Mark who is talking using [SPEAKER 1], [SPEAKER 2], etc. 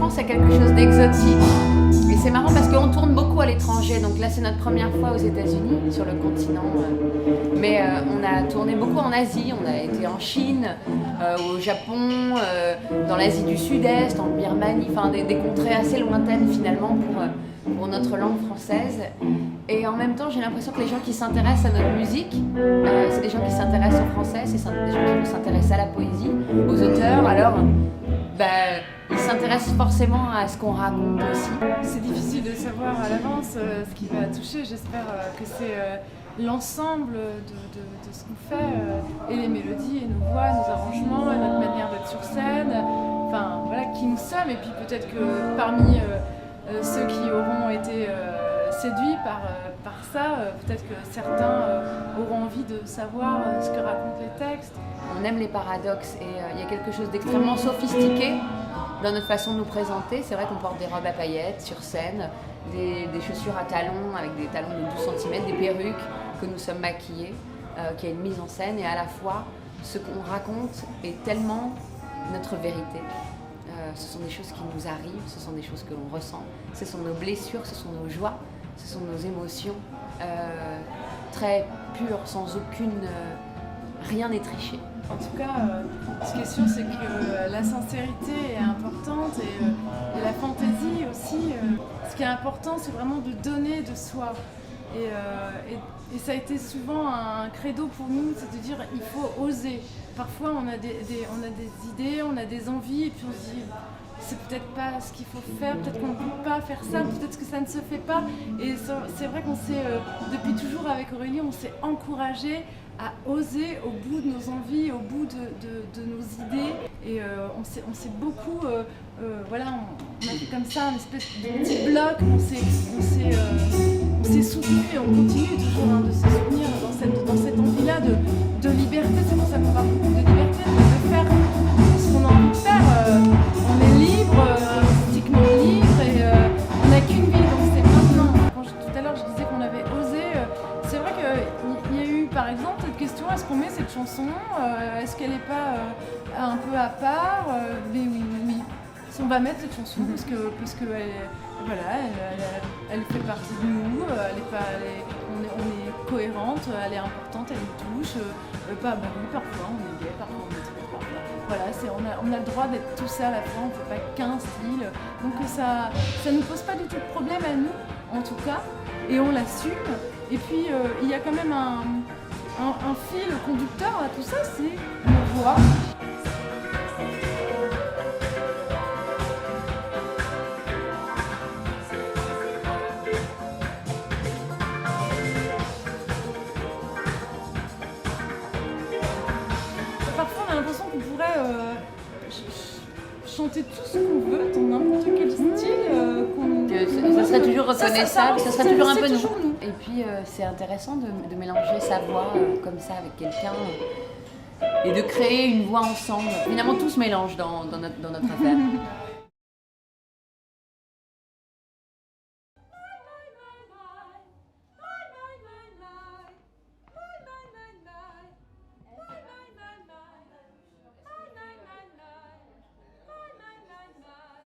[SPEAKER 1] commence à quelque chose d'exotique. Et c'est marrant parce qu'on tourne beaucoup à l'étranger. Donc là, c'est notre première fois aux États-Unis, sur le continent. Mais on a tourné beaucoup en Asie. On a été en Chine, au Japon, dans l'Asie du Sud-Est, en Birmanie, enfin des contrées assez lointaines finalement pour notre langue française. Et en même temps, j'ai l'impression que les gens qui s'intéressent à notre musique, c'est des gens qui s'intéressent au français, c'est des gens qui s'intéressent à la poésie, aux auteurs. Alors, ils s'intéressent forcément à ce qu'on raconte aussi.
[SPEAKER 2] C'est difficile de savoir à l'avance ce qui va toucher. J'espère que c'est l'ensemble de ce qu'on fait, et les mélodies, et nos voix, nos arrangements, et notre manière d'être sur scène, enfin voilà, qui nous sommes. Et puis peut-être que parmi ceux qui auront été séduits par ça, peut-être que certains auront envie de savoir ce que racontent les textes.
[SPEAKER 1] On aime les paradoxes et il y a quelque chose d'extrêmement sophistiqué dans notre façon de nous présenter. C'est vrai qu'on porte des robes à paillettes sur scène, des chaussures à talons avec des talons de 12 cm, des perruques, que nous sommes maquillés, qu'il y a une mise en scène, et à la fois ce qu'on raconte est tellement notre vérité. Ce sont des choses qui nous arrivent, ce sont des choses que l'on ressent, ce sont nos blessures, ce sont nos joies, ce sont nos émotions très pures, sans aucune... rien n'est triché.
[SPEAKER 2] En tout cas, ce qui est sûr, c'est que la sincérité est importante, et la fantaisie aussi. Ce qui est important, c'est vraiment de donner de soi. Et ça a été souvent un credo pour nous, c'est de dire il faut oser. Parfois, on a des idées, on a des envies, et puis on se dit c'est peut-être pas ce qu'il faut faire, peut-être qu'on ne peut pas faire ça, peut-être que ça ne se fait pas. Et c'est vrai qu'on s'est, depuis toujours avec Aurélie, on s'est encouragé à oser au bout de nos envies, au bout de nos idées. Et on s'est beaucoup, voilà, on a fait comme ça un espèce de petit bloc, on s'est soutenu, et on continue toujours de se soutenir dans cette envie-là de liberté. C'est pour ça qu'on parle beaucoup de liberté, de faire ce qu'on a envie de faire. On est libre, artistiquement libre, et on n'a qu'une vie, donc c'est maintenant. Tout à l'heure, je disais qu'on avait osé. C'est vrai qu'il y a eu, par exemple, cette question, est-ce qu'on met cette chanson, est-ce qu'elle n'est pas un peu à part, mais oui. On va mettre cette chanson parce que elle fait partie de nous, on est cohérente, elle est importante, elle nous touche. Parfois on est gay, parfois on est triste, parfois. Voilà, on a le droit d'être tout ça à la fois, on ne fait pas qu'un style. Donc ça ne nous pose pas du tout de problème à nous, en tout cas, et on l'assume. Et puis il y a quand même un fil conducteur à tout ça, c'est nos voix. Parfois on a l'impression qu'on pourrait chanter tout ce qu'on veut, dans n'importe quel style.
[SPEAKER 1] Ça serait toujours reconnaissable, ça serait toujours un peu nous.
[SPEAKER 2] Nous.
[SPEAKER 1] Et puis c'est intéressant de mélanger sa voix comme ça avec quelqu'un et de créer une voix ensemble. Finalement tout se mélange dans notre affaire.